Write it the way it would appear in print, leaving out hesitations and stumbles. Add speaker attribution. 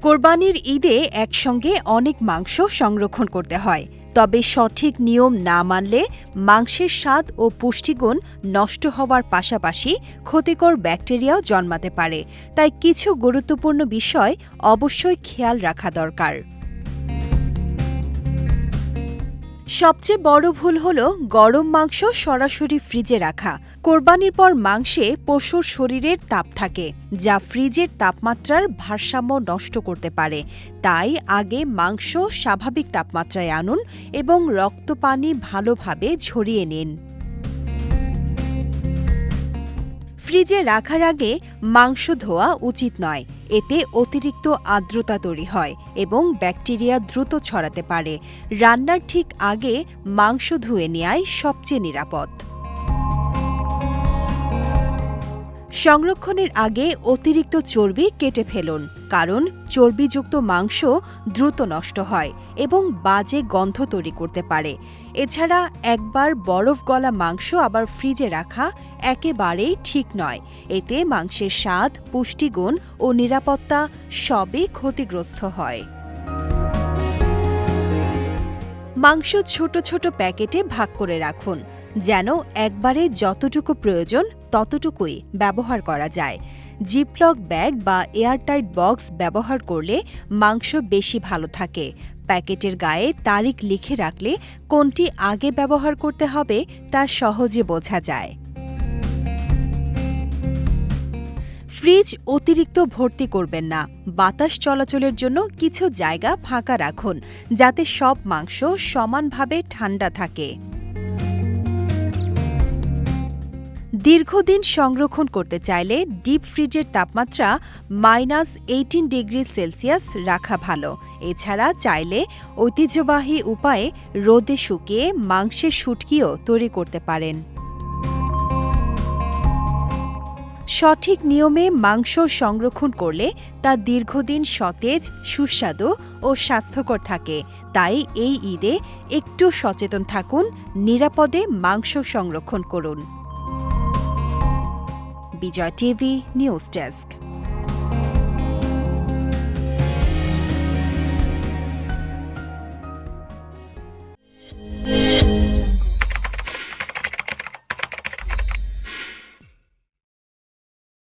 Speaker 1: কোরবানির ঈদে একসঙ্গে অনেক মাংস সংরক্ষণ করতে হয়, তবে সঠিক নিয়ম না মানলে মাংসের স্বাদ ও পুষ্টিগুণ নষ্ট হওয়ার পাশাপাশি ক্ষতিকর ব্যাকটেরিয়াও জন্মাতে পারে। তাই কিছু গুরুত্বপূর্ণ বিষয় অবশ্যই খেয়াল রাখা দরকার। সবচেয়ে বড় ভুল হল গরম মাংস সরাসরি ফ্রিজে রাখা। কোরবানির পর মাংসে পশুর শরীরের তাপ থাকে, যা ফ্রিজের তাপমাত্রার ভারসাম্য নষ্ট করতে পারে। তাই আগে মাংস স্বাভাবিক তাপমাত্রায় আনুন এবং রক্ত পানি ভালোভাবে ঝরিয়ে নিন। ফ্রিজে রাখার আগে মাংস ধোয়া উচিত নয়, এতে অতিরিক্ত আর্দ্রতা তৈরি হয় এবং ব্যাকটেরিয়া দ্রুত ছড়াতে পারে। রান্নার ঠিক আগে মাংস ধুয়ে নেওয়াই সবচেয়ে নিরাপদ। সংরক্ষণের আগে অতিরিক্ত চর্বি কেটে ফেলুন, কারণ চর্বিযুক্ত মাংস দ্রুত নষ্ট হয় এবং বাজে গন্ধ তৈরি করতে পারে। এছাড়া একবার বরফ গলা মাংস আবার ফ্রিজে রাখা একেবারেই ঠিক নয়। এতে মাংসের স্বাদ, পুষ্টিগুণ ও নিরাপত্তা সবই ক্ষতিগ্রস্ত হয়। মাংস ছোট ছোট প্যাকেটে ভাগ করে রাখুন, যেন একবারে যতটুকু প্রয়োজন ততটুকুই ব্যবহার করা যায়। জিপলক ব্যাগ বা এয়ারটাইট বক্স ব্যবহার করলে মাংস বেশি ভালো থাকে। প্যাকেটের গায়ে তারিখ লিখে রাখলে কোনটি আগে ব্যবহার করতে হবে তা সহজে বোঝা যায়। ফ্রিজ অতিরিক্ত ভর্তি করবেন না। বাতাস চলাচলের জন্য কিছু জায়গা ফাঁকা রাখুন, যাতে সব মাংস সমানভাবে ঠান্ডা থাকে। দীর্ঘদিন সংরক্ষণ করতে চাইলে ডিপ ফ্রিজের তাপমাত্রা -18 রাখা ভালো। এছাড়া চাইলে ঐতিহ্যবাহী উপায়ে রোদে শুকিয়ে মাংসের শুটকিও তৈরি করতে পারেন। সঠিক নিয়মে মাংস সংরক্ষণ করলে তা দীর্ঘদিন সতেজ, সুস্বাদু ও স্বাস্থ্যকর থাকে। তাই এই ঈদে একটু সচেতন থাকুন, নিরাপদে মাংস সংরক্ষণ করুন। বিজয় টিভি নিউজ ডেস্ক।